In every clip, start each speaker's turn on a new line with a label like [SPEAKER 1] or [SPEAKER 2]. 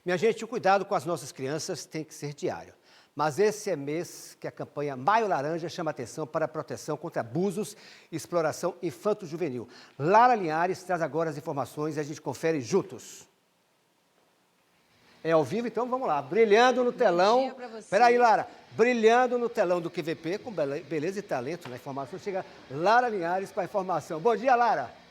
[SPEAKER 1] Minha gente, o cuidado com as nossas crianças tem que ser diário. Mas esse é mês que a campanha Maio Laranja chama atenção para a proteção contra abusos e exploração infanto-juvenil. Lara Linhares traz agora as informações e a gente confere juntos. É ao vivo, então vamos lá. Brilhando no telão.
[SPEAKER 2] Bom dia pra você.
[SPEAKER 1] Espera aí, Lara. Brilhando no telão do QVP, com beleza e talento na informação, chega Lara Linhares para a informação. Bom dia, Lara.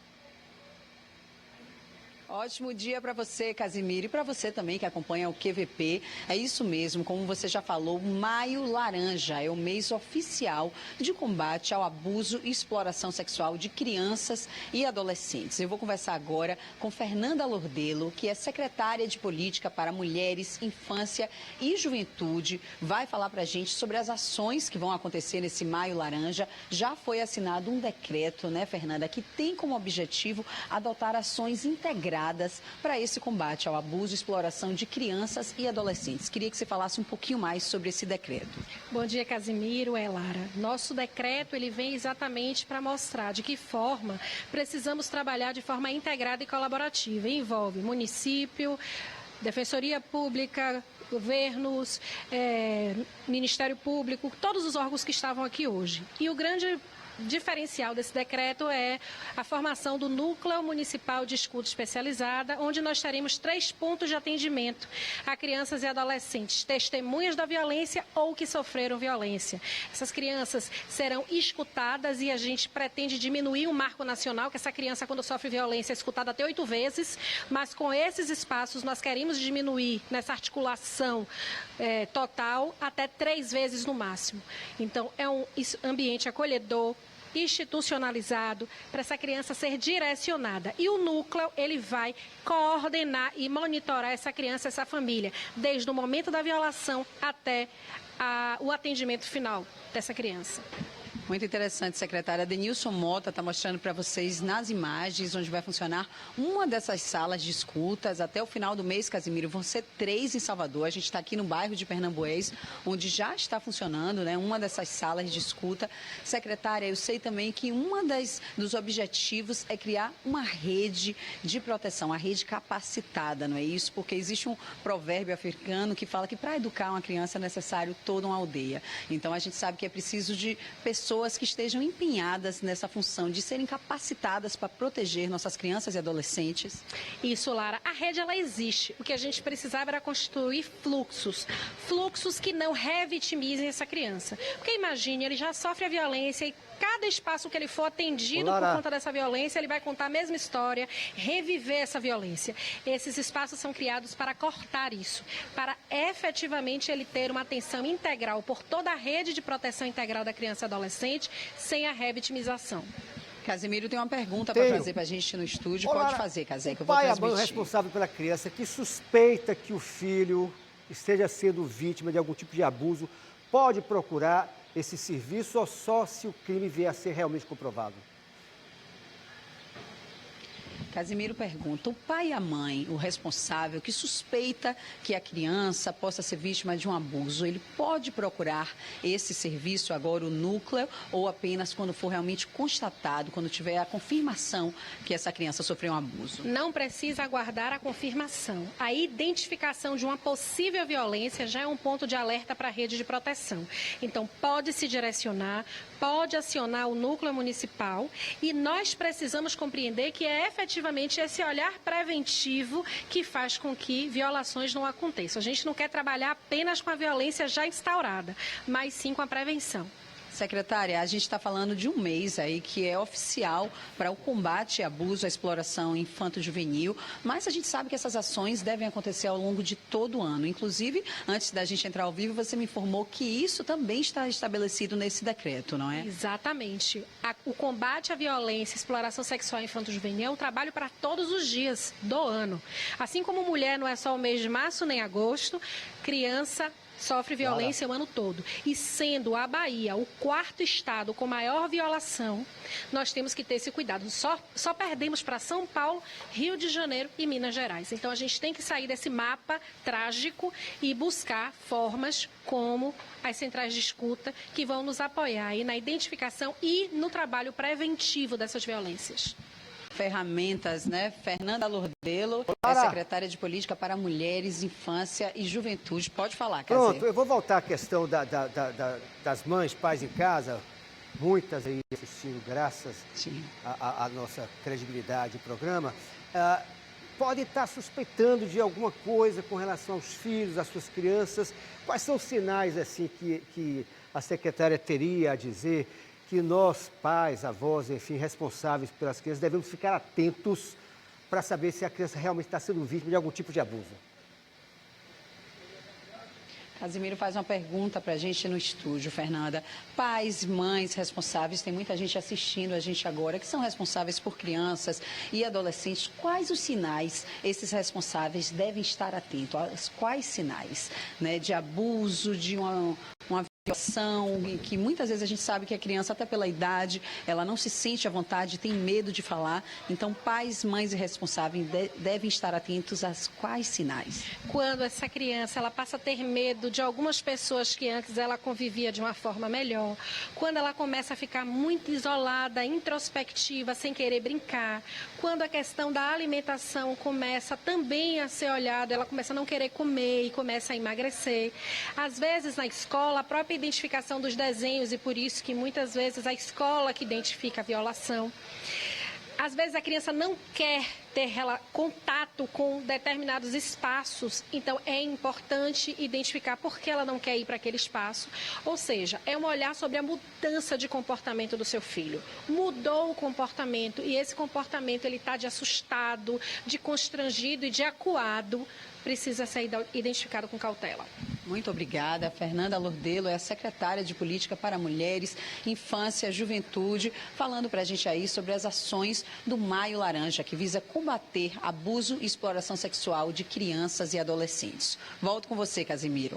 [SPEAKER 2] Ótimo dia para você, Casimiro, e para você também que acompanha o QVP. É isso mesmo, como você já falou, Maio Laranja é o mês oficial de combate ao abuso e exploração sexual de crianças e adolescentes. Eu vou conversar agora com Fernanda Lordelo, que é secretária de Política para Mulheres, Infância e Juventude. Vai falar para a gente sobre as ações que vão acontecer nesse Maio Laranja. Já foi assinado um decreto, né, Fernanda, que tem como objetivo adotar ações integradas para esse combate ao abuso e exploração de crianças e adolescentes. Queria que você falasse um pouquinho mais sobre esse decreto.
[SPEAKER 3] Bom dia, Casimiro, Lara. Nosso decreto ele vem exatamente para mostrar de que forma precisamos trabalhar de forma integrada e colaborativa. Envolve município, Defensoria Pública, governos, Ministério Público, todos os órgãos que estavam aqui hoje. E o grande diferencial desse decreto é a formação do Núcleo Municipal de Escuta Especializada, onde nós teremos 3 pontos de atendimento a crianças e adolescentes, testemunhas da violência ou que sofreram violência. Essas crianças serão escutadas e a gente pretende diminuir o marco nacional, que essa criança, quando sofre violência, é escutada até 8 vezes, mas com esses espaços nós queremos diminuir nessa articulação total até 3 vezes no máximo. Então, é um ambiente acolhedor, institucionalizado, para essa criança ser direcionada. E o núcleo, ele vai coordenar e monitorar essa criança, essa família, desde o momento da violação até o atendimento final dessa criança.
[SPEAKER 2] Muito interessante, secretária. Denilson Mota está mostrando para vocês nas imagens onde vai funcionar uma dessas salas de escutas. Até o final do mês, Casimiro, vão ser 3 em Salvador. A gente está aqui no bairro de Pernambués, onde já está funcionando, né, uma dessas salas de escuta. Secretária, eu sei também que dos objetivos é criar uma rede de proteção, uma rede capacitada, não é isso? Porque existe um provérbio africano que fala que para educar uma criança é necessário toda uma aldeia. Então, a gente sabe que é preciso de pessoas que estejam empenhadas nessa função de serem capacitadas para proteger nossas crianças e adolescentes.
[SPEAKER 3] Isso, Lara. A rede, ela existe. O que a gente precisava era construir fluxos que não revitimizem essa criança. Porque imagine, ele já sofre a violência e cada espaço que ele for atendido por conta dessa violência, ele vai contar a mesma história, reviver essa violência. Esses espaços são criados para cortar isso, para efetivamente ele ter uma atenção integral por toda a rede de proteção integral da criança e adolescente, sem a revitimização.
[SPEAKER 2] Casimiro tem uma pergunta para fazer para a gente no estúdio. Pode fazer, Casé, que eu vou
[SPEAKER 1] pai,
[SPEAKER 2] transmitir.
[SPEAKER 1] O responsável pela criança que suspeita que o filho esteja sendo vítima de algum tipo de abuso, pode procurar esse serviço ou só se o crime vier a ser realmente comprovado?
[SPEAKER 2] Casimiro pergunta, o pai e a mãe, o responsável que suspeita que a criança possa ser vítima de um abuso, ele pode procurar esse serviço agora, o núcleo, ou apenas quando for realmente constatado, quando tiver a confirmação que essa criança sofreu um abuso?
[SPEAKER 3] Não precisa aguardar a confirmação. A identificação de uma possível violência já é um ponto de alerta para a rede de proteção. Então, pode se direcionar, pode acionar o núcleo municipal e nós precisamos compreender que é efetivamente esse olhar preventivo que faz com que violações não aconteçam. A gente não quer trabalhar apenas com a violência já instaurada, mas sim com a prevenção.
[SPEAKER 2] Secretária, a gente está falando de um mês aí que é oficial para o combate ao abuso, à exploração infanto-juvenil, mas a gente sabe que essas ações devem acontecer ao longo de todo o ano. Inclusive, antes da gente entrar ao vivo, você me informou que isso também está estabelecido nesse decreto, não é?
[SPEAKER 3] Exatamente. O combate à violência e exploração sexual infanto-juvenil é um trabalho para todos os dias do ano. Assim como mulher não é só o mês de março nem agosto, criança sofre violência o ano todo. E sendo a Bahia o 4º estado com maior violação, nós temos que ter esse cuidado. Só perdemos para São Paulo, Rio de Janeiro e Minas Gerais. Então a gente tem que sair desse mapa trágico e buscar formas como as centrais de escuta que vão nos apoiar aí na identificação e no trabalho preventivo dessas violências.
[SPEAKER 2] ferramentas, né? Fernanda Lordelo é secretária de Política para Mulheres, Infância e Juventude. Pode falar, Cazê.
[SPEAKER 1] Pronto, eu vou voltar à questão das mães, pais em casa, muitas aí assistindo, graças à nossa credibilidade do programa, podem estar suspeitando de alguma coisa com relação aos filhos, às suas crianças. Quais são os sinais assim que a secretária teria a dizer que nós, pais, avós, enfim, responsáveis pelas crianças, devemos ficar atentos para saber se a criança realmente está sendo vítima de algum tipo de abuso?
[SPEAKER 2] Casimiro faz uma pergunta para a gente no estúdio, Fernanda. Pais, mães responsáveis, tem muita gente assistindo a gente agora, que são responsáveis por crianças e adolescentes. Quais os sinais esses responsáveis devem estar atentos? Quais sinais, né, de abuso, de uma violação, que muitas vezes a gente sabe que a criança, até pela idade, ela não se sente à vontade, tem medo de falar. Então, pais, mães e responsáveis devem estar atentos a quais sinais?
[SPEAKER 3] Quando essa criança ela passa a ter medo de algumas pessoas que antes ela convivia de uma forma melhor, quando ela começa a ficar muito isolada, introspectiva, sem querer brincar, quando a questão da alimentação começa também a ser olhada, ela começa a não querer comer e começa a emagrecer. Às vezes, na escola, a própria identificação dos desenhos, e por isso que muitas vezes a escola que identifica a violação. Às vezes a criança não quer ter contato com determinados espaços, então é importante identificar por que ela não quer ir para aquele espaço. Ou seja, é um olhar sobre a mudança de comportamento do seu filho. Mudou o comportamento e esse comportamento ele está de assustado, de constrangido e de acuado. Precisa ser identificado com cautela.
[SPEAKER 2] Muito obrigada. Fernanda Lordelo é a secretária de Política para Mulheres, Infância e Juventude, falando para a gente aí sobre as ações do Maio Laranja, que visa combater abuso e exploração sexual de crianças e adolescentes. Volto com você, Casimiro.